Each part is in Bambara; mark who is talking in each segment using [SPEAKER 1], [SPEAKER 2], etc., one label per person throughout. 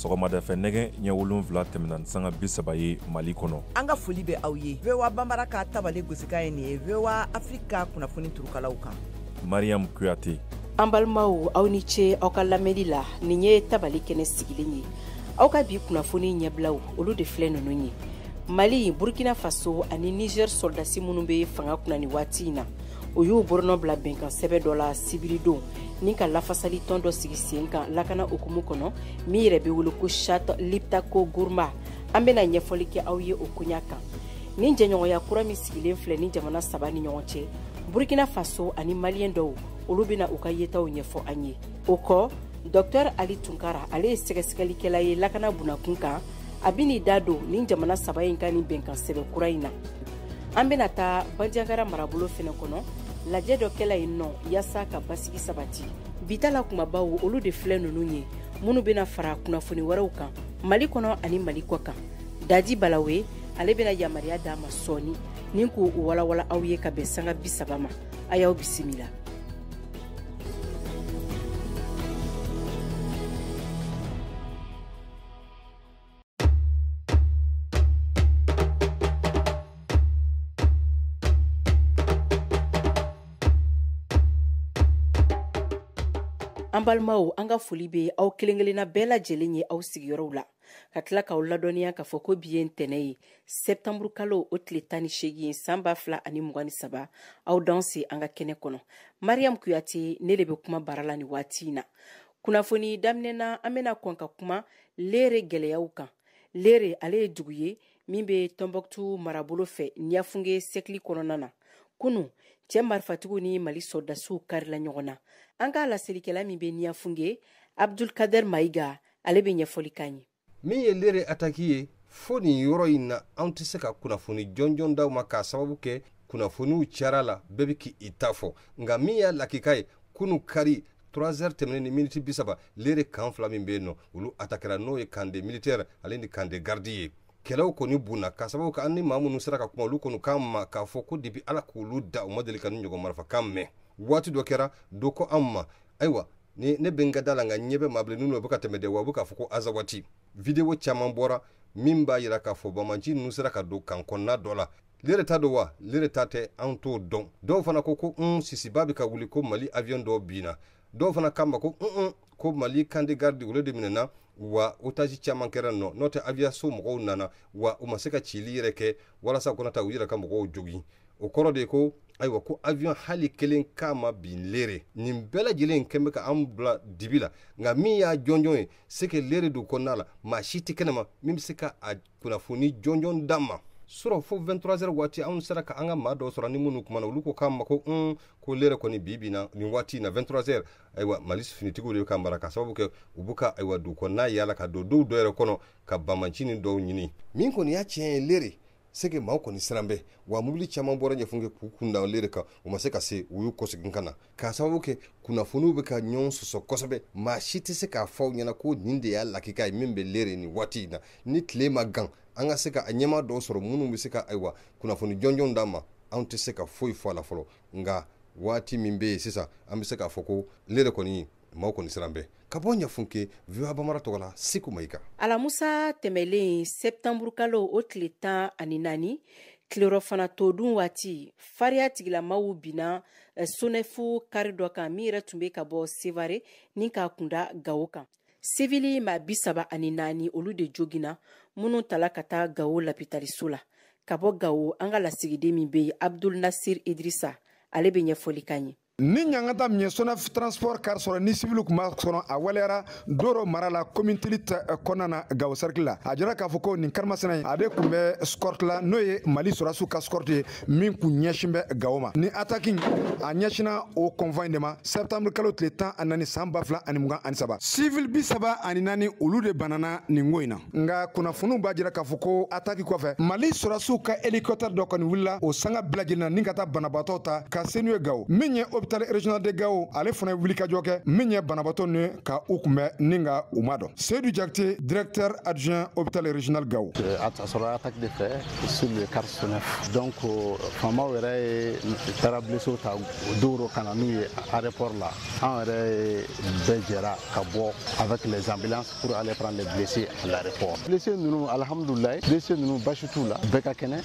[SPEAKER 1] sɔgɔmada fɛ nɛgɛ ɲɛ 7 tɛmɛna ni sanga 30 ye Mali kɔnɔ.
[SPEAKER 2] An ka foli bɛ aw ye. VOA Bambara ka tabale gosika ye nin ye VOA Afrika kunnafoni turukalaw kan.
[SPEAKER 1] Mariam Kuyate.
[SPEAKER 3] An balimaw aw ni ce aw ka lamɛnni la nin ye tabali kɛnɛ sigilen ye. Aw ka bi kunnafoni ɲɛbilaw olu de filɛ ninnu ye. Mali, Burkina Faso ani Niger soldasi minnu bɛ fanga kunna ni waati in na. O y'u boronnɔ bila bɛnkan sɛbɛn dɔ la sibiridon ni ka lafasali tɔn dɔ sigi sen kan lakana okumu kɔnɔ min yɛrɛ bɛ wele ko Chat Liptako Gourma. An bɛna ɲɛfɔli kɛ aw ye o koɲa kan. Nin jɛɲɔgɔnya kura min sigilen filɛ ni jamana saba ni ɲɔgɔn cɛ, Burkina Faso ani Malien dɔw olu bɛna u ka yetaw ɲɛfɔ an ye. O kɔ, Dr Ali Tunkara ale ye sɛgɛsɛgɛlikɛla ye lakana bunakun kan, a bɛn'i da don nin jamana saba in kan ni bɛnkan sɛbɛn kura in na. An bɛna taa Bandiagara marabolo fɛnɛ kɔnɔ lajɛ dɔ kɛla yen nɔ yaasa ka basigi sabati. Bitala kumabaw olu de filɛ ninnu ye minnu bɛna fara kunnafoni wɛrɛw kan Mali kɔnɔ ani Mali kɔ kan. Daji Balawe ale bɛna yamariya d'a ma sɔɔni nin k'u walawala aw ye ka bɛn sanga 30 ma. A y'aw bisimila. An balimaw an ka foli bɛ aw kelen-kelenna bɛɛ lajɛlen ye aw sigiyɔrɔw la. Ka tila k'aw ladɔnniya k'a fɔ ko bi ye ntɛnɛ ye Septembre kalo o tile 18 san 2023 aw dan se an ka kɛnɛ kɔnɔ. Mariam Kuyate ne de bɛ kuma bara la ni waati in na. Kunnafoni daminɛna an bɛna kɔn ka kuma Lere gɛlɛyaw kan. Lere ale ye dugu ye min bɛ Tombouctou marabolo fɛ Niafunge sɛkili kɔnɔna na. Kunu cɛ marifatigiw ni Mali soldasiw karila ɲɔgɔn na. An ka laselikɛla min bɛ Niafunge, Abdulkader Maïga, ale bɛ ɲɛfɔli k'an ye.
[SPEAKER 4] Min ye Lere ataki ye fo nin yɔrɔ in na an tɛ se ka kunnafoni jɔnjɔn d'aw ma k'a sababu kɛ kunnafoniw cayara la bɛɛ bɛ k'i ta fɔ. Nka min y'a lakika ye kunu kari 3 heures tɛmɛnen ni miniti 30 Lere kan fila min bɛ yen nɔ olu atakɛra n'o ye camp de militaire ale ni camp de garde ye. Kɛlɛw kɔni bunna k'a sababu kɛ an ni maa minnu sera ka kuma olu kɔni k'an ma k'a fɔ ko depuis Ala k'olu da u ma deli ka ni ɲɔgɔn marifakan mɛn. Waati dɔ kɛra do ko an ma ayiwa ne bɛ n ka da la nka ɲɛ bɛ maabilenin ninnu bɛ ka tɛmɛ dɛ wa u bɛ k'a fɔ ko azawati video caman bɔra min b'a jira k'a fɔ bamaci ninnu sera ka don kan kɔnɔna dɔ la. Lere ta don wa Lere ta tɛ an t'o dɔn. Dɔw fana ko sisiba bɛ ka wuli ko Mali avion dɔw binna. Dɔw fana k'a ma ko Mali camp de garde olu de minɛna wa otage caman kɛra nɔ n'o tɛ aviation mɔgɔw nana wa u ma se ka cili yɛrɛ kɛ walasa u kana taa u yɛrɛ ka mɔgɔw jogi. O kɔrɔ de ko ayiwa ko avion hali kelen k'a ma bin Lere. Nin bɛɛ lajɛlen kɛn bɛ ka an bila dibi la nka min y'a jɔnjɔn ye c'est que Lere don kɔnɔna la maa si tɛ kɛnɛma min bɛ se ka a kunnafoni jɔnjɔn d'an ma. Sɔrɔ fo 23 heures waati anw sera ka an ka maa dɔw sɔrɔ ni minnu kumana olu ko k'an ma ko Lere kɔni bi na nin waati in na 23 heures ayiwa Mali finitigiw de bɛ ka mara ka sababu kɛ u bɛ ka ayiwa du kɔnɔna yaala ka don dɔw yɛrɛ kɔnɔ ka bamancinin dɔw ɲini. Min kɔni y'a tiɲɛ ye Lere c'est que maaw kɔni siran bɛ wa mobili caman bɔra Niafunge k'u kunda Lere kan u ma se ka se u y'u kɔsegin ka na k'a sababu kɛ kunnafoniw bɛ ka ɲɔgɔn sɔsɔ kosɛbɛ maa si tɛ se k'a fɔ aw ɲɛna ko nin de y'a lakika ye min bɛ Lere nin waati in na ni tile ma gan an ka se ka a ɲɛmaa dɔw sɔrɔ minnu bɛ se ka ayiwa kunnafoni jɔnjɔn d'an ma anw tɛ se ka foyi fɔ a la fɔlɔ nka waati min bɛ yen sisan an bɛ se k'a fɔ ko Lere kɔni maaw kɔni siran bɛ ka bɔ Niafunge VOA Bambara tɔgɔ la Seku Mayiga. Alamusa
[SPEAKER 3] tɛmɛlen Septembre kalo o tile 14 tileyɔrɔ fana to dun waati fariya tigilamaw binna Sonefu kari dɔ kan min yɛrɛ tun bɛ ka bɔ Sevare ni k'a kunda Gawo kan. Sivili maa 34 olu de joginna minnu tala ka taa Gawo lapitaliso la. Ka bɔ Gawo an ka lasigiden min bɛ yen Abdul Nasir Idrissa ale bɛ ɲɛfɔli k'an ye.
[SPEAKER 5] Ni ɲangata min ye Sonaf transport car sɔrɔ ni civil kuma kɔnɔ a waleyara Doro mara la commune Tilit kɔnɔna na Gawo cercle la a jira k'a fɔ ko nin karimasina in a de kun bɛ escorte la n'o ye Mali sɔrɔsiw ka escorte ye min kun ɲɛsin bɛ Gawo ma ni attaque a ɲɛsina o convoi de ma septembre kalo tile 14 san 2023 civil 34 olu de banana nin ko in na nka kunnafoniw b'a jira k'a fɔ ko attaque kɔfɛ Mali sɔrɔsiw ka hélicoptère dɔ kɔni wulila o sanga bɛɛ lajɛlen na ni ka taa banabaatɔw ta ka se n'u ye Gawo min ye hôpital régional de Gao ale fana ye wulikajɔ kɛ min ye banabaatɔ ni ka u kunbɛn ni ka u ma dɔn. Seydou Diakité, directeur adjoint hôpital régional Gao.
[SPEAKER 6] A sɔrɔ attaque de fait sur le quartier 9. Donc faamaw yɛrɛ ye taara blessé ta doro ka na n'u ye aéroport la. An yɛrɛ ye bɛɛ jɛra ka bɔ avec les ambulances pour aller prendre les blessés à l'aéroport. Blessés ninnu alhamdoulilahi blessés ninnu basi t'u la bɛɛ ka kɛnɛ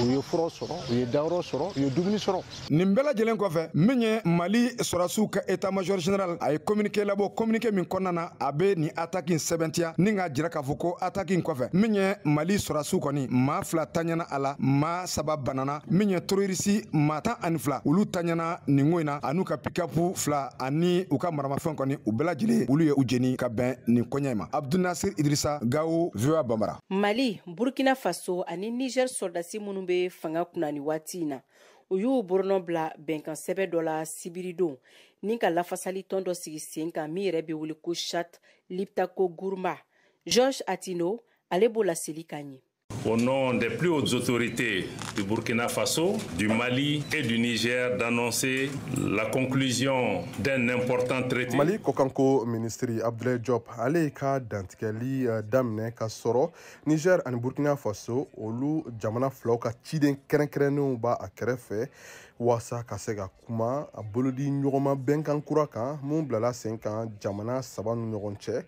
[SPEAKER 6] u ye furaw sɔrɔ u ye dawuraw sɔrɔ u ye dumuni sɔrɔ.
[SPEAKER 5] Nin bɛɛ lajɛlen kɔfɛ min ye Mali sɔrɔdasiw ka état major général a ye communiqué labɔ communiqué min kɔnɔna na a bɛ nin attaque in sɛbɛntiya ni ka jira k'a fɔ ko attaque in kɔfɛ min ye Mali sɔrɔdasiw kɔni maa 2 taɲana a la maa 3 banana min ye terroriste maa 12 olu taɲana nin ko in na an'u ka pick-up 2 ani u ka maramafɛn kɔni u bɛɛ lajɛlen olu ye u jeni ka bɛn nin koɲɛ in ma. Abdou Nasir Idrissa, Gao, VOA Bambara.
[SPEAKER 3] Mali, Burkina Faso ani Niger sɔrɔdasi minnu bɛ fanga kunna ni waati in na u y'u borɔnɔ bila bɛnkan sɛbɛn dɔ la sibiridon ni ka lafasali tɔn dɔ sigi sen kan min yɛrɛ bɛ wele ko Chat Liptako Gourma. Georges Atino ale b'o laseli k'a ɲɛ.
[SPEAKER 7] Au nom des plus hautes autorités du Burkina Faso, du Mali et du Niger d'annoncer la conclusion d'un important traité.
[SPEAKER 8] Mali Kokanko ministre Abdoulaye Diop ale ka dantigɛli daminɛ ka sɔrɔ Niger ani Burkina Faso olu jamana filaw ka ciden kɛrɛnkɛrɛnnenw b'a a kɛrɛfɛ wasa ka se ka kuma a bolodi ɲɔgɔnma bɛnkan kura kan mun bilala sen kan jamana 3 ni ɲɔgɔn cɛ.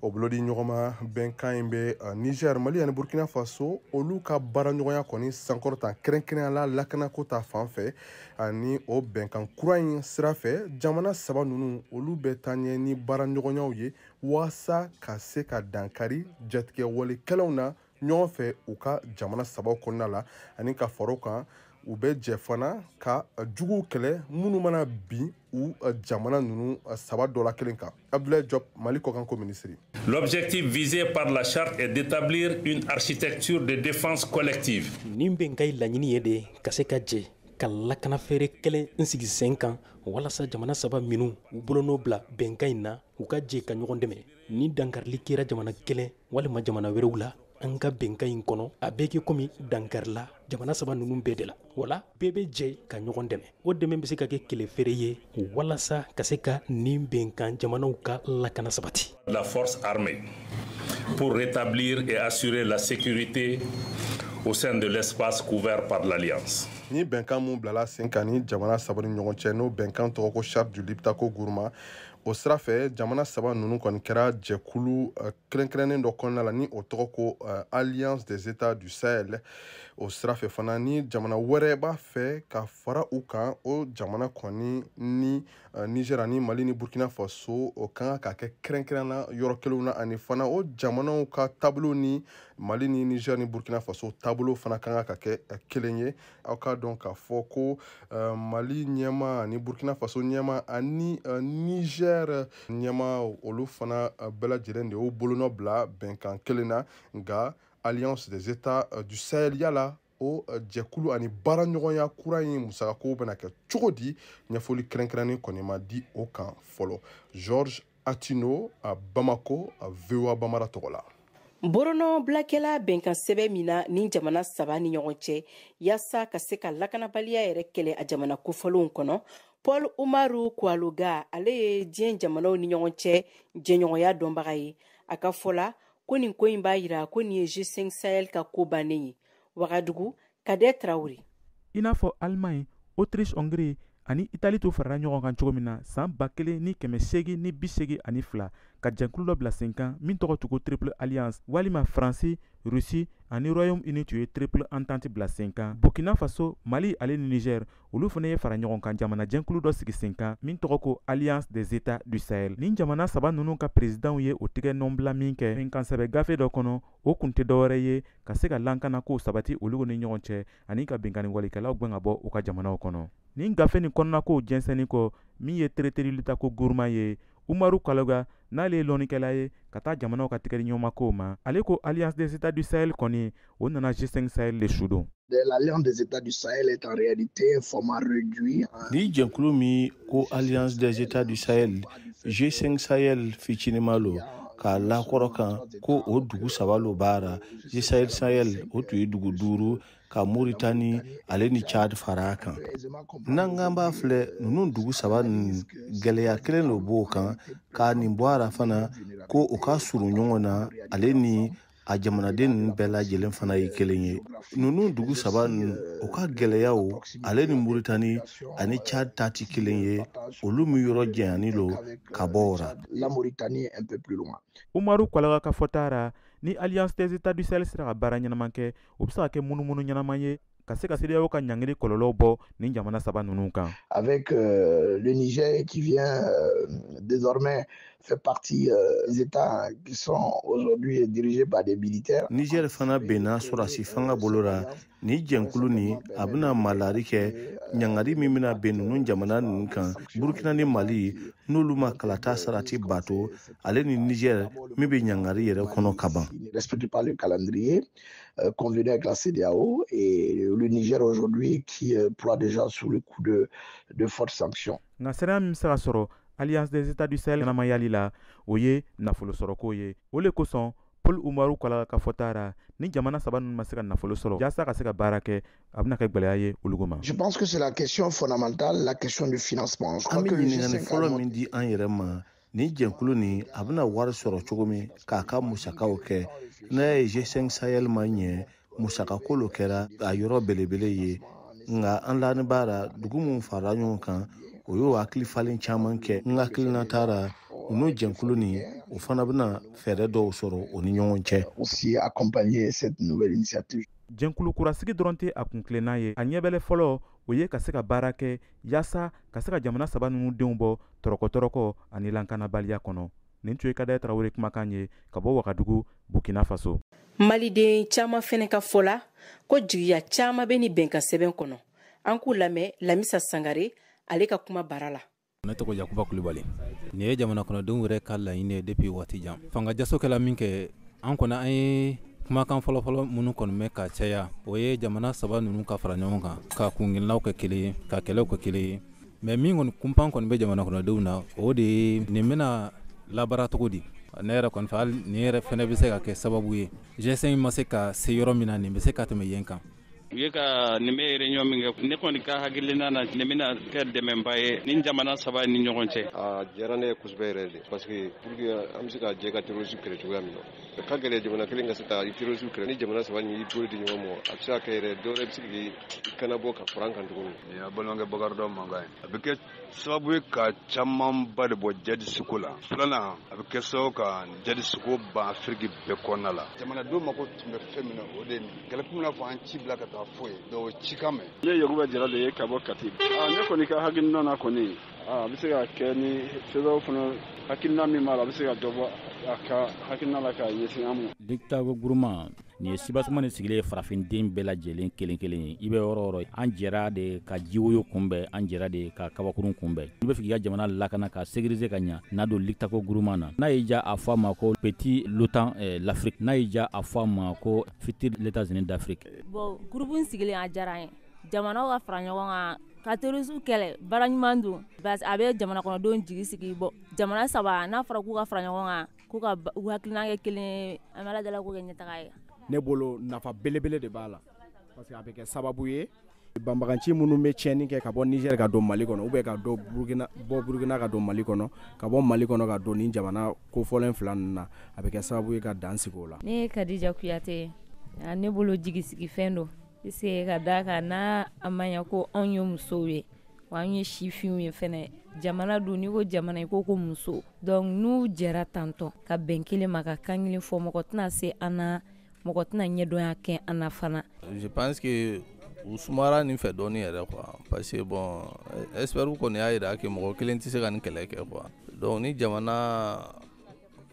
[SPEAKER 8] O bolodi ɲɔgɔnma bɛnkan in bɛ Niger, Mali ani Burkina Faso olu ka baaraɲɔgɔnya kɔni sankɔrɔta kɛrɛnkɛrɛnya la lakanako ta fan fɛ ani o bɛnkan kura in sira fɛ jamana 3 ninnu olu bɛ taa ɲɛ ni baaraɲɔgɔnyaw ye wasa ka se ka dankari jatigɛ walekɛlaw na ɲɔgɔn fɛ u ka jamana 3 kɔnɔna la ani ka far'o kan u bɛ jɛ fana ka juguw kɛlɛ minnu mana bin u jamana ninnu 3 dɔ la kelen kan. Abdoulaye Diop, Mali Kokanko ministre.
[SPEAKER 7] L'objectif visé par la charte est d'établir une architecture de défense collective.
[SPEAKER 9] Nin bɛnkan in laɲini ye de ka se ka jɛ ka lakana feere kelen n sigi sen kan walasa jamana 3 minnu u bolonɔ bila bɛnkan in na u ka jɛ ka ɲɔgɔn dɛmɛ ni dankarili kɛra jamana kelen walima jamana wɛrɛw la an ka bɛnkan in kɔnɔ a bɛ kɛ komi dankarila jamana 3 ninnu bɛɛ de la wala bɛɛ bɛ jɛ ka ɲɔgɔn dɛmɛ o dɛmɛ bɛ se ka kɛ kɛlɛ feere ye walasa ka se ka nin bɛnkan jamanaw ka lakana sabati.
[SPEAKER 7] La force armée pour rétablir et assurer la sécurité au sein de l'espace couvert par l'Alliance.
[SPEAKER 8] Ni bɛnkan mun bilala sen kan ni jamana 3 ni ɲɔgɔn cɛ n'o bɛnkan tɔgɔ ko Charte du Liptako Gourma o sira fɛ jamana 3 ninnu kɔni kɛra jɛkulu kɛrɛnkɛrɛnnen dɔ kɔnɔna la ni o tɔgɔ ko Alliance des États du Sahel. O sira fɛ fana ni jamana wɛrɛ b'a fɛ ka fara u kan o jamana kɔni ni Niger ani Mali ni Burkina Faso o kan ka kɛ kɛrɛnkɛrɛnna yɔrɔ kelenw na ani fana o jamanaw ka taabolo ni Mali ni Niger ni Burkina Faso taabolo fana kan ka kɛ kelen ye. Aw ka dɔn k'a fɔ ko Mali ɲɛma ani Burkina Faso ɲɛma ani Niger ɲɛma olu fana bɛɛ lajɛlen de y'u bolonɔ bila bɛnkan kelen na nka Alliance des États du Sahel yala o jɛkulu ani baaraɲɔgɔnya kura in musakakow bɛna kɛ cogo di ɲɛfɔli kɛrɛnkɛrɛnnen kɔni ma di o kan fɔlɔ. Georges Atino a Bamako a VOA Bambara tɔgɔ la.
[SPEAKER 3] Borɔnɔ bilakɛla bɛnkan sɛbɛn min na ni jamana 3 ni ɲɔgɔn cɛ yaasa ka se ka lakanabaliya yɛrɛ kɛlɛ a jamana kofalenw kɔnɔ Paul Umaru Koualouga ale ye diɲɛ jamanaw ni ɲɔgɔn cɛ jɛɲɔgɔnya dɔnbaga ye a ka fɔ la ko nin ko in b'a yira ko nin ye G5 Sahel ka ko bannen ye. Wagadugu, Kadet Traoré.
[SPEAKER 10] I n'a fɔ Allemagne, Autriche, Hongrie ani Italie to farala ɲɔgɔn kan cogo min na san 1882 ka jɛnkulu dɔ bila sen kan min tɔgɔ tugu Triple Alliance walima Faransi, Russie ani Royaume-Uni tun ye Triple Entente bila sen kan. Burkina Faso, Mali ale ni Niger olu fana ye fara ɲɔgɔn kan jamana jɛnkulu dɔ sigi sen kan min tɔgɔ ko Alliance des États du Sahel. Nin jamana 3 ninnu ka présidentw ye o tigɛ nɔnbila min kɛ bɛnkan sɛbɛn gafe dɔ kɔnɔ o kun tɛ dɔwɛrɛ ye ka se ka lankana ko sabati olu ni ɲɔgɔn cɛ ani ka bɛnkanni walikɛlaw gwɛn ka bɔ u ka jamanaw kɔnɔ. Nin gafe nin kɔnɔna ko jɛnsɛnni kɔ min ye traité Liptako Gourma ye Umaru Koualouga n'ale ye lɔnnikɛla ye ka taa jamanaw ka tigɛli ɲɔgɔnmakow ma ale ko Alliance des États du Sahel kɔni o nana G5 Sahel le sudon.
[SPEAKER 11] L'Alliance des États du Sahel est en réalité un format réduit.
[SPEAKER 12] Ni jɛnkulu min ko Alliance des États du Sahel G5 Sahel fitinin malo ka lakɔrɔ kan ko o dugu saba lo baara Sahel o tun ye dugu 5 ka Mauritanie ale ni Chad fara a kan n'an b'a filɛ ninnu dugu saba gɛlɛya kelen lo b'o kan ka nin bɔ a la fana ko o ka surun ɲɔgɔn na ale ni a jamanaden ninnu bɛɛ lajɛlen fana ye kelen ye ninnu dugu saba o ka gɛlɛyaw ale ni Mauritanie ani Chad ta ti kelen ye olu mi yɔrɔ jɛnyani lo ka bɔ o la.
[SPEAKER 11] La Mauritanie un peu plus loin.
[SPEAKER 10] Umaru Kwalaga ka fɔtara ni Alliance des États du Sahel sera ka baara ɲɛnaman kɛ o bɛ se ka kɛ munumunu ɲɛnaman ye ka se ka CEDEAO ka ɲangili kɔlɔlɔw bɔ ni jamana saba ninnu kan.
[SPEAKER 11] Avec le Niger qui vient désormais fait partie des États qui sont aujourd'hui dirigés par des militaires.
[SPEAKER 12] Niger fana bena sorasi fanga bolora ni jɛnkulu ni a bɛna malari kɛ ɲangari min bɛna bɛn ninnu jamana ninnu kan Burkina ni Mali n'olu ma kalata sarati bato ale ni Niger min bɛ ɲangari yɛrɛ kɔnɔ ka ban.
[SPEAKER 11] Ne respecte pas le calendrier convenu avec la CEDEAO et le Niger aujourd'hui qui ploie déjà sous le coup de fortes sanctions.
[SPEAKER 10] Nka sera min bɛ se ka sɔrɔ Alliance des États du Sahel ɲɛnamayali la o ye nafolo sɔrɔko ye o le kosɔn Paul Umaru Kwalaga ka fɔtara ni jamana saba ninnu ma se ka nafolo sɔrɔ yaasa ka se ka baara kɛ a bɛna kɛ gwɛlɛya ye olu ma.
[SPEAKER 11] Je pense que c'est la question fondamentale, la question du financement.
[SPEAKER 12] An bɛ ɲininkali fɔlɔ min di an yɛrɛ ma ni jɛnkulu ni a bɛna wari sɔrɔ cogo min k'a ka musakaw kɛ n'a ye G5 Sahel ma ɲɛ musakako lo kɛra a yɔrɔ belebele ye nka an lani baara dugu mun fara ɲɔgɔn kan o y'o hakili falen caman kɛ n hakilina taara unu jɛnkulu ni o fana bɛna fɛɛrɛ dɔw sɔrɔ o ni ɲɔgɔn cɛ.
[SPEAKER 11] Aussi accompagner cette nouvelle initiative.
[SPEAKER 10] Jɛnkulu kurasigi dɔrɔn tɛ a kuntilenna ye a ɲɛbɛlɛ fɔlɔ o ye ka se ka baara kɛ yaasa ka se ka jamana saba ninnu denw bɔ tɔrɔkɔ ani lankanabaliya kɔnɔ. Nin tun ye Kadaye Tarawele kumakan ye ka bɔ Wagadugu, Burkina Faso.
[SPEAKER 3] Maliden caman fɛnɛ ka fɔ la ko jigiya caman bɛ ni bɛnkan sɛbɛn kɔnɔ. An k'u lamɛn Lamisa Sangare ale ka kuma bara la.
[SPEAKER 13] Ne tɔgɔ Yakuba Kulibali. Nin ye jamana kɔnɔdenw yɛrɛ ka laɲini ye depuis waati jan. Fanga jaso kɛla min kɛ an kɔni an ye kumakan fɔlɔfɔlɔ minnu kɔni mɛn ka caya o ye jamana saba ninnu ka fara ɲɔgɔn kan ka kungilinnaw kɛ kelen ye ka kɛlɛw kɛ kelen ye mais min kɔni kunpan kɔni bɛ jamana kɔnɔdenw na o de ye nin bɛna labaara cogo di. Ne yɛrɛ kɔni fɛ hali nin yɛrɛ fɛnɛ bɛ se ka kɛ sababu ye G5 ma se ka se yɔrɔ min na nin bɛ se ka tɛmɛ yen kan.
[SPEAKER 14] U ye ka nin bɛ réunion min kɛ ne kɔni ka hakilina na nin bɛna kɛ dɛmɛba ye ni jamana saba ni ɲɔgɔn cɛ.
[SPEAKER 4] A diyara ne ye kosɛbɛ yɛrɛ de parce que pour que an bɛ se ka jɛ ka terrorisme kɛlɛ cogoya min na ka gɛlɛn jamana kelen ka se ka terrorisme kɛlɛ ni jamana saba ni bolo di ɲɔgɔn ma a bɛ se ka kɛ yɛrɛ dɔw yɛrɛ bɛ se k'i kana bɔ ka fara an kan tuguni.
[SPEAKER 15] A balimakɛ Bakari Dɔ mankan ye a bɛ kɛ sababu ye ka camanba de bɔ jadisiko la filanan a bɛ kɛ sababu ka jadisiko ban Afiriki bɛɛ kɔnɔna la.
[SPEAKER 16] Jamanadenw mako tun bɛ fɛn min na o de ye nin kɛlɛ kun bɛna fɔ an ci bila ka taa fo ye dɔw cikan mɛn.
[SPEAKER 17] Ne ye Yakuba Jara de ye ka bɔ Kati. Ne kɔni ka hakilina na kɔni a bɛ se ka kɛ ni CEDEAO fana hakilina min b'a la a bɛ se ka dɔ bɔ a ka hakilina la ka ɲɛsin an ma.
[SPEAKER 18] Dictateur groupement nin ye sibasuma ni sigilen farafin den bɛɛ lajɛlen kelen kelen ye i bɛ yɔrɔ yɔrɔ an jɛra de ka jiwoyo kunbɛn an jɛra de ka kabakurun kunbɛn i bɛ fɛ k'i ka jamana lakana ka sécuriser ka ɲa n'a don dictateur groupement na n'a y'i ja a fɔ a ma ko petit l'OTAN l'Afrique n'a y'i ja a fɔ a ma ko futur l'États-Unis d'Afrique.
[SPEAKER 19] Bon groupe sigilen a diyara an ye jamanaw ka fara ɲɔgɔn kan ka terrorisme kɛlɛ baara ɲuman don parce que a bɛ jamana kɔnɔdenw jigi sigi bɔ jamana saba n'a fɔra k'u ka fara ɲɔgɔn kan k'u ka u hakilina kɛ kelen an bɛ Ala deli k'o kɛ ɲɛtaga ye.
[SPEAKER 20] Ne bolo nafa belebele de b'a la parce que a bɛ kɛ sababu ye banbaganci minnu bɛ tiɲɛni kɛ ka bɔ Niger ka don Mali kɔnɔ ou bien ka don Burkina ka don Mali kɔnɔ ka bɔ Mali kɔnɔ ka don ni jamana kofɔlen fila ninnu na a bɛ kɛ sababu ye ka dan sigi o la.
[SPEAKER 19] Ne ye Kadija Kuyate ne bolo jigisigi fɛn don se ka da kan n'a a ma ɲɛ ko anw ye musow ye wa an ye sifinw ye fɛnɛ jamana don n'i ko jamana i ko muso donc n'u jɛra tantɔ ka bɛn kelen ma ka kan kelen fɔ mɔgɔ tɛna se an na mɔgɔ tɛna ɲɛdɔnya kɛ an na fana.
[SPEAKER 12] Je pense que u sumara nin fɛ dɔɔni yɛrɛ quoi parce que bon expert kɔni y'a yira que mɔgɔ kelen tɛ se ka nin kɛlɛ kɛ quoi donc ni jamana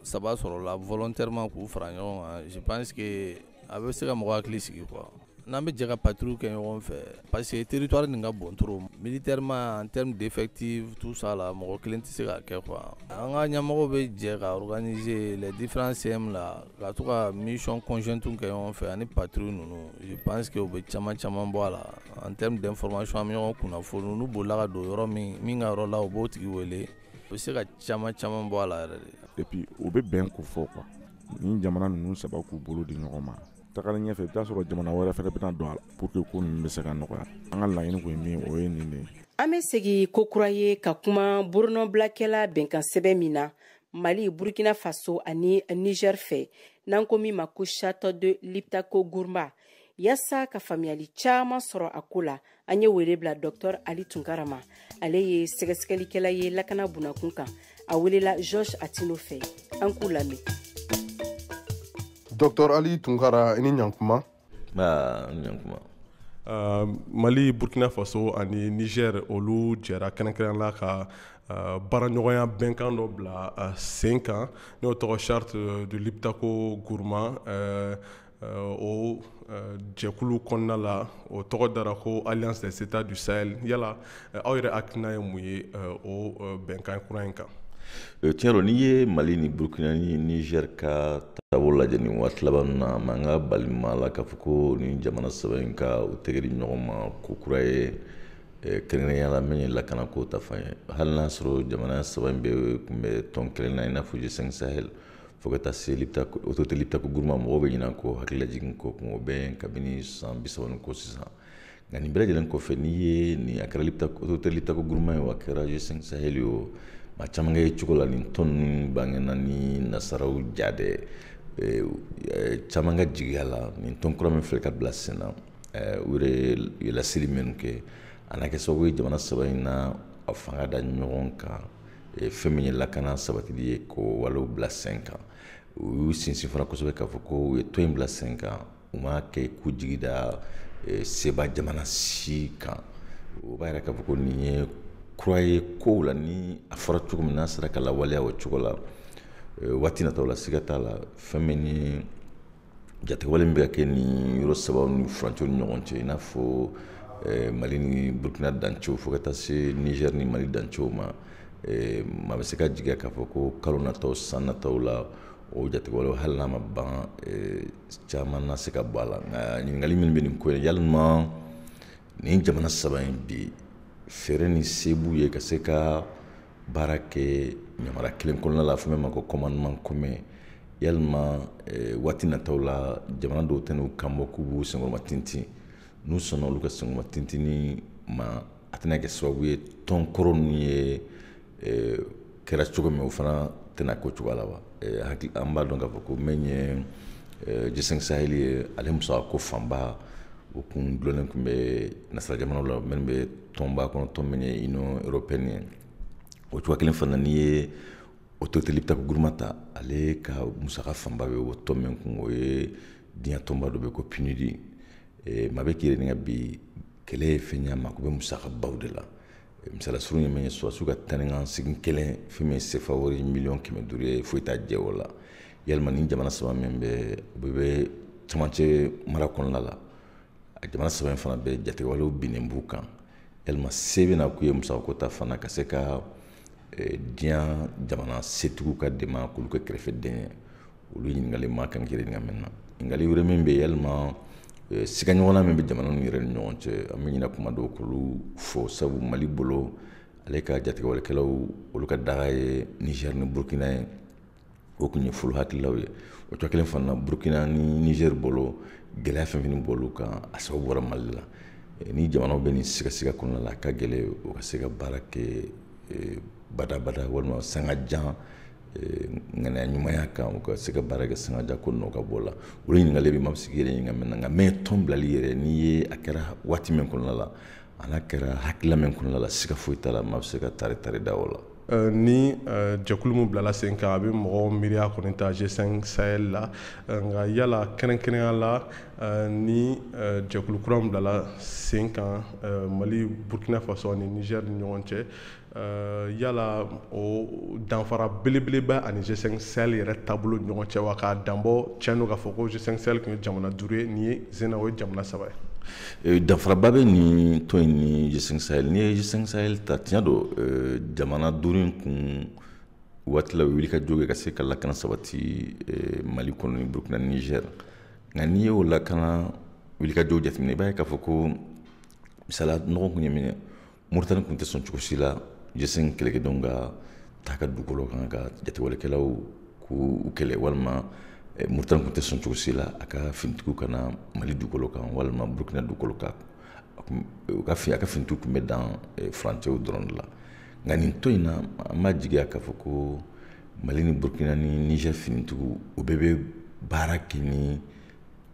[SPEAKER 12] saba sɔrɔla volontairement k'u fara ɲɔgɔn kan je pense que a bɛ se ka mɔgɔ hakili sigi quoi. N'an bɛ jɛ ka patrouille kɛ ɲɔgɔn fɛ parce que territoire nin ka bon trop militairement en termes d'effectifs tout ça la mɔgɔ kelen tɛ se ka kɛ quoi. An ka ɲɛmɔgɔw bɛ jɛ ka organiser les différents CM la ka to ka mission conjointe kɛ ɲɔgɔn fɛ ani patrouille ninnu je pense que u bɛ caman bɔ a la en termes d'information an bɛ ɲɔgɔn kunnafoni n'u bolila ka don yɔrɔ min ka yɔrɔ la u b'o tigi wele u bɛ se ka caman bɔ a la yɛrɛ de.
[SPEAKER 21] et puis o bɛ bɛn ko fɔ quoi ni jamana ninnu saba k'u bolo di ɲɔgɔn ma tagalen ɲɛfɛ i bɛ taa sɔrɔ jamana wɛrɛ fɛnɛ bɛna don a la pour que ko ninnu bɛ se ka nɔgɔya an ka laɲini kun ye min o ye nin de ye.
[SPEAKER 3] An bɛ segin ko kura ye ka kuma burunɔbilakɛla bɛnkan sɛbɛn min na Mali, Burkina Faso ani Niger fɛ n'an ko min ma ko Château de Liptako Gourma yasa ka faamuyali caman sɔrɔ a ko la an ye wele bila Dr Ali Tunkara ma ale ye sɛgɛsɛgɛlikɛla ye lakana bunakun kan a welela Georges Atino fɛ an k'u lamɛn.
[SPEAKER 8] Dr Ali Tunkara i ni ɲankuma. Mali, Burkina Faso ani Niger olu jɛra kɛrɛnkɛrɛn la ka baaraɲɔgɔnya bɛnkan dɔ bila sen kan n'o tɔgɔ Charte de Liptako Gourma o jɛkulu kɔnɔna la o tɔgɔ dara ko Alliance des États du Sahel yala aw yɛrɛ hakilina ye mun ye o bɛnkan kura in kan?
[SPEAKER 22] Tiɲɛ n'i ye Mali ni Burkina ni Niger ka taabolo lajɛ nin waati laban na man ka balima la k'a fɔ ko ni jamana saba in ka u tɛgɛ di ɲɔgɔn ma ko kura ye kɛrɛnkɛrɛnnenya la min ye lakana ko ta fan ye hali n'a sɔrɔ jamana saba in bɛɛ tun bɛ tɔn kelen na i n'a fɔ G5 Sahel fo ka taa se autorité Liptako Gourma mɔgɔw bɛ ɲinɛ ko hakililajigin ko kun o bɛ kabini san 30 ko sisan nka nin bɛɛ lajɛlen kɔfɛ n'i ye nin a kɛra autorité Liptako Gourma ye o a kɛra G5 Sahel ye o maa caman kɛ cogo la nin tɔn ninnu bangena ni nasaraw ja dɛ caman ka jigiya la nin tɔn kura min filɛ ka bila sen na u yɛrɛ ye laseli minnu kɛ a n'a kɛ sababu ye jamana saba in na a fanga da ɲɔgɔn kan fɛn min ye lakana sabatili ye ko walew bila sen kan u y'u sinsin fana kosɛbɛ k'a fɔ ko u ye tɔn in bila sen kan u ma kɛ k'u jigi da seba jamana si kan o b'a yɛrɛ k'a fɔ ko nin ye kura ye kow la ni a fɔra cogo min n'a sera ka lawaleya o cogo la waati nataw la siga t'a la fɛn min ni jatigɛwale min bɛ ka kɛ ni yɔrɔ sabaw ni furancɛw ni ɲɔgɔn cɛ i n'a fɔ Mali ni Burkina dancogo fo ka taa se Niger ni Mali dancogo ma maa bɛ se ka jigiya k'a fɔ ko kalo nataw san nataw la o jatigɛwale hali n'a ma ban caman na se ka bɔ a la nka ɲininkali min bɛ nin ko ye yalima nin jamana saba in bi fɛɛrɛ ni se b'u ye ka se ka baara kɛ ɲamara kelen kɔnɔna la fɛn min ma ko commandement commun yalima waati nataw la jamana dɔw tɛ n'u kan bɔ k'u b'u senkɔrɔma tintin n'u sɔnna olu ka senkɔrɔma tintini ma a tɛna kɛ sababu ye tɔn kɔrɔ ninnu ye kɛra cogo min o fana tɛna k'o cogoya la wa hakili an b'a dɔn k'a fɔ ko min ye G5 Sahel ye ale musaka ko fanba o kun dulonnen tun bɛ nasara jamanaw la minnu bɛ tɔnba kɔnɔ tɔn min ye Union européenne ye o cogoya kelen fana n'i ye autorité Liptako Gourma ta ale ka musaka fanba bɛ o tɔn min kun o ye diɲɛ tɔnba dɔ bɛ ko PNUD maa bɛ k'i ɲininka bi kɛlɛ ye fɛn ye a mako bɛ musakabaw de la misala surun ye min ye sɔrɔsiw ka tanikan segin kelen fɛn min ye CFA wari $500,000 ye foyi t'a jɛ o la yalima ni jamana saba min bɛ u bɛ camancɛ mara kɔnɔna la a jamana saba in fana bɛ jatigɛwalew binnen b'u kan yalima se bɛna k'u ye musakako ta fana ka se ka diɲɛ jamana setigiw ka dɛmɛ k'olu kɛ kɛrɛfɛden ye olu ɲininkali ma kan k'i ɲininka mɛnna ɲininkali wɛrɛ min bɛ yalima siga ɲɔgɔnna min bɛ jamana ninnu yɛrɛ ni ɲɔgɔn cɛ an bɛ ɲina kuma dɔw k'olu fɔ sabu Mali bolo ale ka jatigɛwalekɛlaw olu ka daga ye Niger ni Burkina ye o tun ye fɔlɔ hakililaw ye o cogo kelen fana Burkina ni Niger bolo gɛlɛya fɛn fɛn bolo kan a sababu bɔra Mali la ni jamanaw bɛ nin sigasiga kɔnɔna la a ka gɛlɛn o ka se ka baara kɛ badabada walima sangajan ŋaniya ɲumanya kan u ka se ka baara kɛ sangajan ko nɔ ka bɔ la olu ɲininkali bɛ maa sigi yɛrɛ ɲininka mɛnna nka mɛ tɔn bilali yɛrɛ n'i ye a kɛra waati min kɔnɔna la a n'a kɛra hakilila min kɔnɔna la siga foyi t'a la maa bɛ se ka tari da o la.
[SPEAKER 8] Ni jɛkulu min bilala sen kan a bɛ mɔgɔw miiriya kɔni ta G5 Sahel la nka yala kɛrɛnkɛrɛnnenya la ni jɛkulu kura min bilala sen kan Mali Burkina Faso ani Niger ni ɲɔgɔn cɛ yala o danfara belebeleba ani G5 Sahel yɛrɛ taabolo ni ɲɔgɔn cɛ wa k'a danbɔ tiɲɛ don k'a fɔ ko G5 Sahel tun ye jamana 5 ye nin ye Zena o ye jamana 3 ye.
[SPEAKER 22] Danfaraba bɛ nin tɔn in ni G5 Sahel n'i ye G5 Sahel ta tiɲɛ don jamana 5 in kun waati la u wuli ka jɔ kɛ ka se ka lakana sabati Mali kɔnɔ ni Burkina ni Niger nka n'i ye o lakana wuli ka jɔ jateminɛ i b'a ye k'a fɔ ko misala nɔgɔ kun ye min ye Mauritanie kun tɛ sɔn cogo si la G5 kɛlɛkɛdenw ka taa ka dugukolo kan ka jatewalekɛlaw k'u kɛlɛ walima Mauritanie tun tɛ sɔn cogo si la a ka finitigiw kana Mali dugukolo kan walima Burkina dugukolo kan a ka finitigiw tun bɛ dan furancɛw dɔrɔn de la nka nin tɔn in na an b'a jigiya k'a fɔ ko Mali ni Burkina ni Niger finitigiw u bɛɛ bɛ baara kɛ ni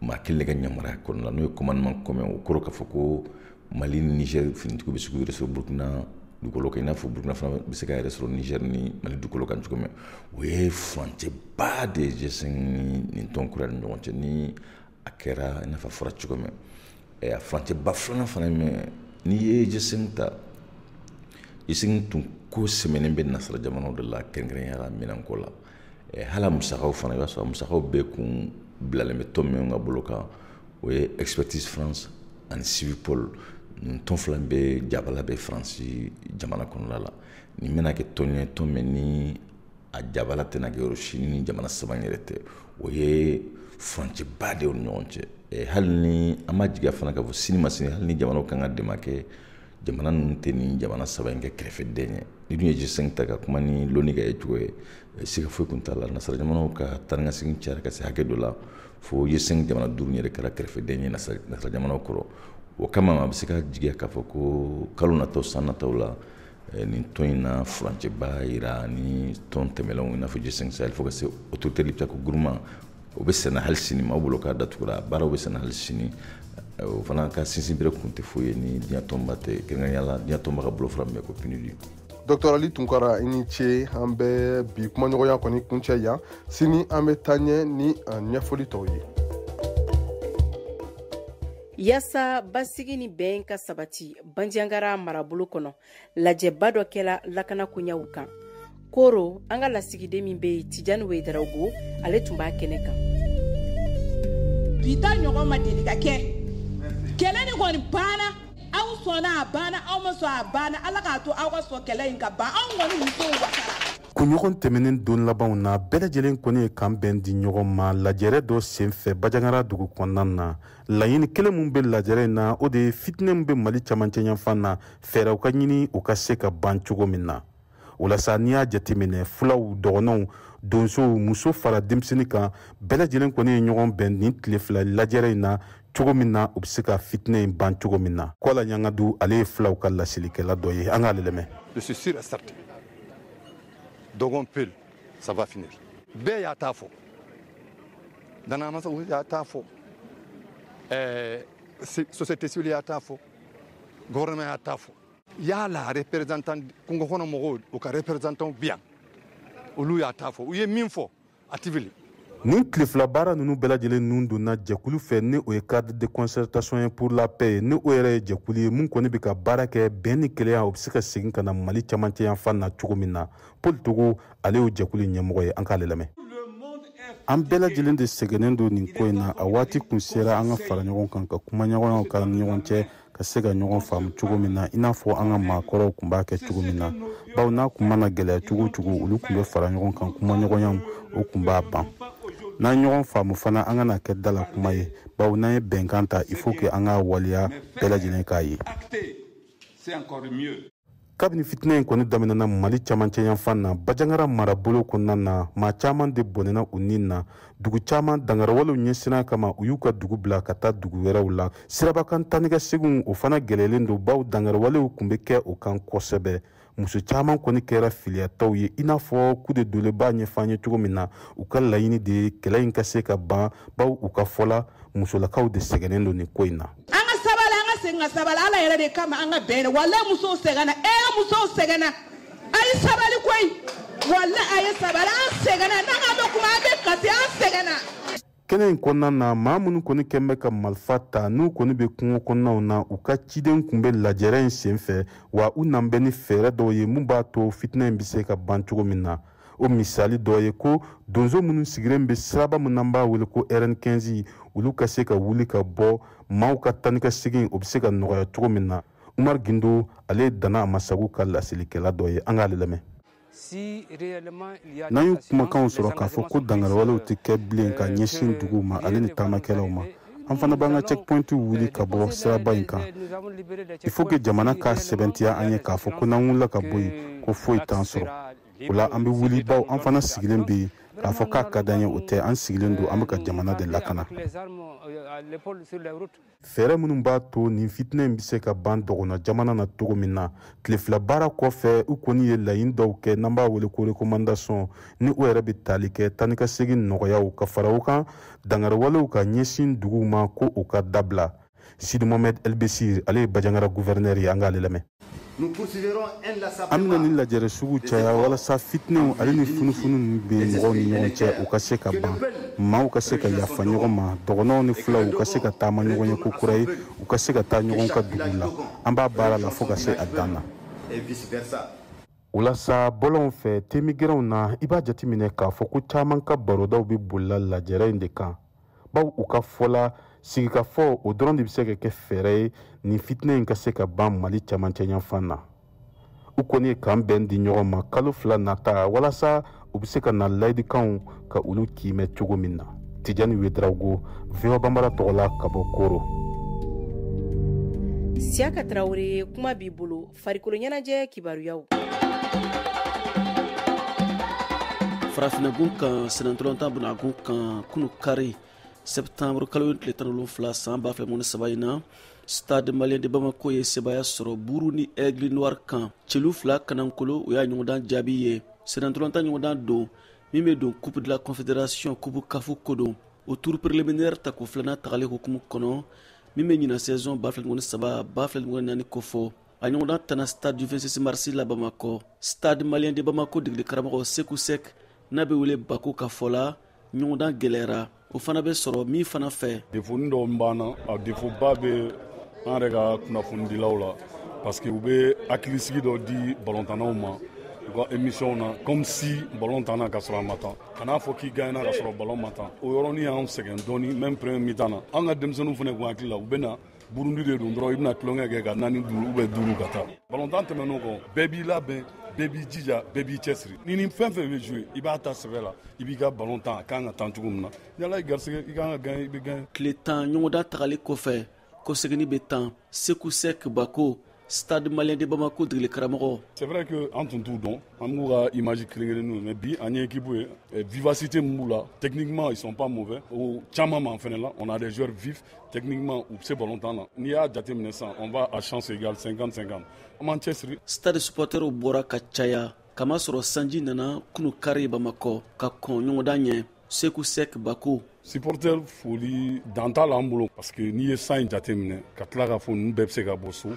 [SPEAKER 22] maa kelen ka yamaruya kɔnɔna la n'o ye commandement commun o kɔrɔ k'a fɔ ko Mali ni Niger finitigiw bɛ se k'u yɛrɛ sɔrɔ Burkina dugukolo kan i n'a fɔ Burkina fana bɛ se ka yɛrɛ sɔrɔ Niger ni Mali dugukolo kan cogo min o ye furancɛba de ye G5 ni nin tɔn kura ni ɲɔgɔn cɛ ni a kɛra i n'a fɔ a fɔra cogo min a furancɛba filanan fana ye min n'i ye G5 ta G5 tun ko sɛmɛnen bɛ nasara jamanaw de la kɛrɛnkɛrɛnnenya minɛnko la hala musakaw fana i b'a sɔrɔ musakaw bɛɛ kun bilalen bɛ tɔn min ka bolo kan o ye Expertise France ani Civipol nin tɔn fila bɛ jabala bɛ Faransi jamana kɔnɔna la nin bɛna kɛ tɔn ye tɔn min ni a jabala tɛna kɛ yɔrɔ si ni jamana saba yɛrɛ tɛ o ye furancɛba de y'o ni ɲɔgɔn cɛ hali ni an ma jigiya fana k'a fɔ sini ma sini hali ni jamanaw kan ka dɛmɛ kɛ jamana ninnu tɛ ni jamana saba in kɛ kɛrɛfɛden ye ni dun ye G5 ta ka kuma ni loni ka ye cogo ye siga foyi kun t'a la nasara jamanaw ka taa ni ka segin cayara ka se hakɛ dɔ la fo G5 jamana 5 yɛrɛ kɛra kɛrɛfɛden ye nasara jamanaw kɔrɔ o kama a bɛ se ka jigiya k'a fɔ ko kalo nataw san nataw la nin tɔn in na furancɛba yira ni tɔn tɛmɛlenw i n'a fɔ G5 Sahel fo ka se autorité liptako groupement o bɛ senna hali sini ma o bolo k'a datugura baaraw bɛ senna hali sini o fana ka sinsin bere kun tɛ foyi ye ni diɲɛ tɔnba tɛ kɛrɛnkɛrɛnnenya la diɲɛ tɔnba ka bolofara min bɛ ko PNUD.
[SPEAKER 8] Dr Ali Tunkara i ni ce an bɛ bi kumaɲɔgɔnya kɔni kuncɛ yan sini an bɛ taa ɲɛ ni ɲɛfɔli tɔw ye.
[SPEAKER 3] Yasa basigi ni bɛn ka sabati Bandiagara marabolo kɔnɔ lajɛba dɔ kɛla lakana koɲɛw kan koro an ka lasigiden min bɛ Tijani Wederawogo ale tun b'a kɛnɛ kan
[SPEAKER 1] bita ɲɔgɔn ma deli ka kɛ kɛlɛ ni kɔni banna aw sɔnna a banna aw ma sɔn a banna Ala k'a to aw ka sɔn kɛlɛ in ka ban anw kɔni musow wasara
[SPEAKER 2] kunɲɔgɔn tɛmɛnen don labanw na bɛɛ lajɛlen kɔni ye kan bɛn di ɲɔgɔn ma lajɛrɛ dɔ senfɛ Bandiagara dugu kɔnɔna na laɲini kelen min bɛ lajɛrɛ in na o de ye fitinɛ min bɛ Mali camancɛ yanfan na fɛɛrɛw ka ɲini u ka se ka ban cogo min na walasa n'i y'a jateminɛ fulaw dɔgɔnɔw donsow muso fara denmisɛnnin kan bɛɛ lajɛlen kɔni ye ɲɔgɔn bɛn nin tile fila lajɛrɛ in na cogo min na u bɛ se ka fitinɛ in ban cogo min na Kɔla Ɲangadu ale ye fulaw ka lasilikɛla dɔ ye an k'ale lamɛn.
[SPEAKER 23] Je suis sûr et certain Dogon Peul ça va finir bɛɛ y'a ta fɔ danamasaw y'a ta fɔ société civile y'a ta fɔ gouvernement y'a ta fɔ yala représentant kungo kɔnɔ mɔgɔw u ka représentant bi yan olu y'a ta fɔ u ye min fɔ a tɛ wuli.
[SPEAKER 2] nin tile fila baara ninnu bɛɛ lajɛlen nun donna jɛkulu fɛ ni o ye cadre de concertation ye pour la paix ye ni o yɛrɛ ye jɛkulu ye mun kɔni bɛ ka baara kɛ bɛn ni kelenya o bɛ se ka segin ka na Mali camancɛ yanfan na cogo min na Paul Togo ale y'o jɛkulu ɲɛmɔgɔ ye an k'ale lamɛn. an bɛɛ lajɛlen de sɛgɛnnen don nin ko in na a waati kun sera an ka fara ɲɔgɔn kan ka kuma ɲɔgɔnyaw k'an ni ɲɔgɔn cɛ ka se ka ɲɔgɔn faamu cogo min na i n'a fɔ an ka maakɔrɔw kun b'a kɛ cogo min na bawo n'a kun mana gɛlɛya cogo o cogo olu kun bɛ fara ɲɔgɔn kan kuma ɲɔgɔnyaw o kun b'a ban n'an ɲɔgɔn faamu fana an kana kɛ dala kuma ye bawo n'an ye bɛnkan ta il faut que an ka waleya bɛɛ lajɛlen k'a ye. kabini fitinɛ in kɔni daminɛna Mali camancɛ yanfan na Bandiagara marabolo kɔnɔna na maa caman de bɔnɛna u nin na dugu caman dangarawalew ɲɛsinnen kama u y'u ka dugu bila ka taa dugu wɛrɛw la sirabakan tanikɛ seginw o fana gɛlɛyalen don bawo dangarawalew kun bɛ kɛ o kan kosɛbɛ muso caman kɔni kɛra filiyataw ye i n'a fɔ coup de dole b'a ɲɛfɔ an ye cogo min na u ka laɲini de ye kɛlɛ in ka se ka ban bawo u ka fɔla musolakaw de sɛgɛnnen don nin ko in na.
[SPEAKER 1] Nga sabali ala yɛrɛ de kama an ka bɛn wala musow sɛgɛnna musow sɛgɛnna a ye sabali koyi wala a ye sabali an sɛgɛnna n'an ka bɛ kuma an bɛ kasi an sɛgɛnna.
[SPEAKER 2] kɛnɛ in kɔnɔna na maa minnu kɔni kɛn bɛ ka marifa ta n'u kɔni bɛ kungo kɔnɔnaw na u ka ciden kun bɛ lajɛrɛ in senfɛ wa u nan bɛ ni fɛɛrɛ dɔw ye mun b'a to fitinɛ in bɛ se ka ban cogo min na o misali dɔ ye ko donso minnu sigilen bɛ siraba min n'an b'a wele ko RN15 olu ka se ka wuli ka bɔ maaw ka taa ni ka segin o bɛ se ka nɔgɔya cogo min na Umar Gindo ale ye Dana Amasagu ka lasilikɛla dɔ ye an k'ale lamɛn. n'an y'u kumakanw sɔrɔ k'a fɔ ko dangarawalew tɛ kɛ bilen ka ɲɛsin duguw ma ale ni taamakɛlaw ma an fana b'an ka checkpoint wuli ka bɔ siraba in kan il faut que jamana ka sɛbɛntiya an ye k'a fɔ ko n'an wulila ka bɔ yen ko foyi t'an sɔrɔ o la an bɛ wuli baw an fana sigilen bɛ k'a fɔ k'a ka d'an ye o tɛ an sigilen don an bɛ ka jamana de lakana fɛɛrɛ minnu b'a to nin fitinɛ in bɛ se ka ban dɔgɔnɔ jamana na cogo min na tile fila baara kɔfɛ u kɔni ye laɲini dɔw kɛ n'an b'a wele ko recommandation ni o yɛrɛ bɛ tali kɛ taa ni ka segin nɔgɔyaw ka fara u kan dangarewalew ka ɲɛsin duguw ma ko u ka dabila Sidi Mohamed Elbesir ale ye Bajangara gouverneur ye an k'ale lamɛn. An bɛna ni lajɛrɛ sugu caya walasa fitinɛw ale ni funufunu ninnu bɛ mɔgɔw ni ɲɔgɔn cɛ u ka se ka ban maaw ka se ka yafa ɲɔgɔn ma dɔgɔnɔw ni filaw u ka se ka taama ɲɔgɔn ye ko kura ye u ka se ka taa ɲɔgɔn ka dugu la an b'a baara la fo ka se a dan na. O la sa bɔlɔnw fɛ temigɛrɛnw na i b'a jateminɛ k'a fɔ ko caman ka barodaw bɛ bolila lajɛrɛ in de kan baw u ka fɔla sigikafɔ o dɔrɔn de bɛ se ka kɛ fɛɛrɛ ye nin fitinɛ in ka se ka ban Mali cɛmancɛ yanfan na u kɔni ye k'an bɛn di ɲɔgɔn ma kalo 2 nata walasa u bɛ se ka na layidikanw ka olu kiimɛ cogo min na. Tijani Wedraugo, VOA Bambara tɔgɔ la ka bɔ Koro.
[SPEAKER 3] Siaka Traore kuma b'i bolo farikolo ɲɛnajɛ kibaruyaw.
[SPEAKER 5] Farafinnagun kan sinantolantan bunagun kan kunu kari septembre kalo tile 17 san 2023 in na Stade Malien de Bamako ye sebaya sɔrɔ buru ni Aigle Noir kan celu 2 kanankolo u y'a ɲɔgɔndan jaabi ye sinantolantan ɲɔgɔndan don min bɛ don Coupe de la Confédération Coupe Kafu ko don o tour préliminaire ta ko 2nan tagalen hukumu kɔnɔ min bɛ ɲina saison 2023-2024 ko fɔ a ɲɔgɔndan tana Stade du 26 mars la Bamako. Stade Malien de Bamako degeli karamɔgɔ Sekou Sek n'a bɛ wele Bako ka fɔ la ɲɔgɔndan gɛlɛyara o fana bɛ sɔrɔ min fana fɛ.
[SPEAKER 6] Défaut dɔw banna a défaut ba bɛ an yɛrɛ ka kunnafonidilaw la parce que u bɛ hakilisigi dɔ di balontannaw ma u ka émission na comme si ballon tanna ka sɔrɔ a ma tan kan'a fɔ k'i gagnera ka sɔrɔ ballon ma tan o yɔrɔnin y'an sɛgɛn dɔɔni même premier mi-temps na an ka denmisɛnninw fana kun hakili la u bɛ na Burundi de don dɔrɔn i bɛna tulonkɛ kɛ ka 4 5 ka taa balontan tɛmɛn'o kɔ bɛɛ b'i labɛn bɛɛ b'i jija bɛɛ b'i cɛsiri ni fɛn fɛn bɛ jouer i b'a ta sɛbɛ la i b'i ka ballon tan a kan ka tan cogo min na ni Ala ye garisɛgɛ i kan ka gagner i bɛ gagner.
[SPEAKER 5] Tile 10 ɲɔgɔndan tagali kɔfɛ ko seginni bɛ tan Sekou Sek Bako Stade Malien de Bamako degeli karamɔgɔ.
[SPEAKER 6] C'est vrai que an tun t'u dɔn an b'u ka image kelen-kelenninw mais bi an ye équipe ye vivacité min b'u la techniquement ils sont pas mauvais o caman man fɛnɛ la on a des joueurs vifs techniquement u bɛ se ballon-tan na n'i y'a jateminɛ sisan on va à chance égale 50-50 an b'an cɛsiri.
[SPEAKER 5] Stade supporters bɔra ka caya kamasɔrɔ sanji nana kunu kari Bamako ka kɔn ɲɔgɔndan ɲɛ Sekou Sek Bako.
[SPEAKER 6] Supporter foli dan t'a la an bolo parce que n'i ye san in jateminɛ ka tila k'a fɔ ninnu bɛɛ bɛ se ka bɔ so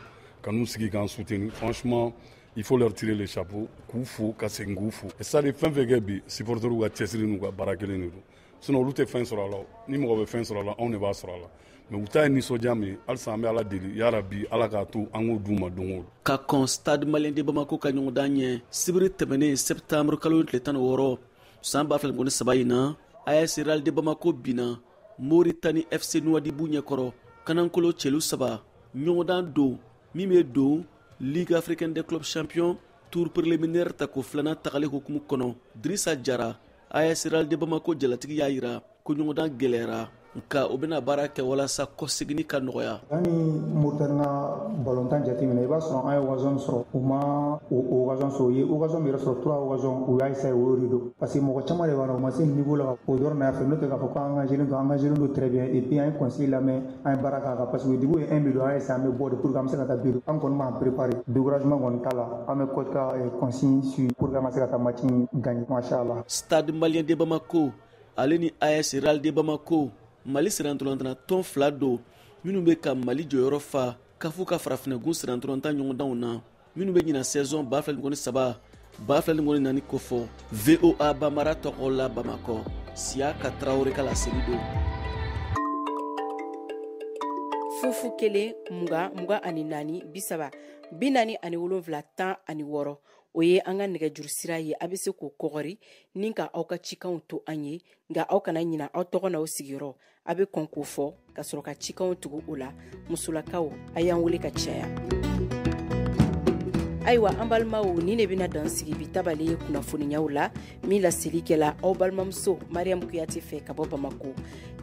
[SPEAKER 6] ka n'u sigi k'an soutenir franchement il faut leur tirer les chapeaux k'u fo ka segin k'u fo et ça de fɛn fɛn kɛ bi supporteriw ka cɛsiri n'u ka baara kelen de don sinon olu tɛ fɛn sɔrɔ a la ni mɔgɔ bɛ fɛn sɔrɔ a la anw de b'a sɔrɔ a la mais u ta ye nisɔndiya min ye halisa an bɛ Ala deli yarabi Ala k'a to an k'o d'u ma don o don.
[SPEAKER 5] Ka kɔn Stade Malien de Bamako ka ɲɔgɔndan ɲɛ sibiri tɛmɛnen septembre kalo tile 16 san 2023 in na AS Real de Bamako binna Mauritanie FC Nouadhibou ɲɛkɔrɔ kanankolo celu 3 ɲɔgɔndan don min bɛ don Ligue africaine des clubs champions tour préliminaire ta ko 2nan tagali hukumu kɔnɔ Drissa Jara AS Real de Bamako jalatigi y'a jira ko ɲɔgɔndan gɛlɛyara nka o bɛna baara kɛ walasa kɔsegini ka nɔgɔya.
[SPEAKER 9] Ani Mauritanie ka balontan jateminɛ i b'a sɔrɔ an ye occasion sɔrɔ u ma o occasion sɔrɔ u ye occasion min yɛrɛ sɔrɔ 3 occasion u y'a essayer o de don parce que mɔgɔ caman de b'a la u ma se niveau la o dɔrɔn na fɛ n'o tɛ k'a fɔ ko an engagé don très bien et puis an ye conseil lamɛn an ye baara k'a kan parce que début ye 1 bɛ don an ye essayer an bɛ bɔ de pour que an bɛ se ka taa bi an kɔni b'an préparer découragement kɔni t'a la an bɛ coach ka consigne suivre pour que an ka se ka taa match gagner machallah.
[SPEAKER 5] Stade Malien de Bamako ale ni AS Real de Bamako Mali sirantolantana tɔn 2 don minnu bɛ ka Mali jɔyɔrɔ fa kafu ka farafinnagun sirantolanta ɲɔgɔndanw na minnu bɛ ɲina saison 2023-2024 ko fɔ VOA Bambara tɔgɔ la Bamako Siaka Traore ka laseli don.
[SPEAKER 3] Fufu kelen mugan ani naani 30 40 ani 7 10 ani 6 o ye an ka nɛgɛjuru sira ye a bɛ se k'o kɔgɔri ni ka aw ka cikanw to an ye nka aw kana ɲina aw tɔgɔ n'aw sigiyɔrɔ a bɛ kɔn k'o fɔ ka sɔrɔ ka cikanw tugu o la musolakaw a y'an wele ka caya. ayiwa an balimaw ni ne bena dan sigi bi tabale ye kunnafoniyaw la min laseli kɛla aw balimamuso mariam kuyate fɛ ka bɔ bamako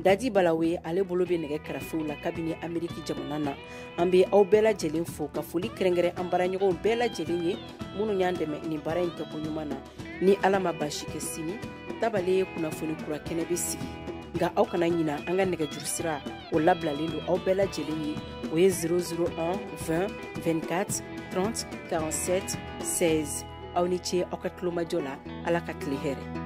[SPEAKER 3] dadi balawe ale bolo be nɛgɛ karafew la kabini ameriki jamana na an be aw bɛɛ lajɛlen fo ka foli kɛrɛnkɛrɛn an baaraɲɔgɔnw bɛɛ lajɛlen ye minnu y'an dɛmɛ nin baara in kɛko ɲuman na ni ala ma basi kɛ sini tabale ye kunnafoni kura kɛnɛ be sigi nga aw kana ɲina an ka nɛgɛjuru sira o labilalen do aw bɛɛ lajɛlen ye o ye 001 20 24 30 47 16 aw ni ce aw ka tulomajɔ la ala ka tile hɛrɛ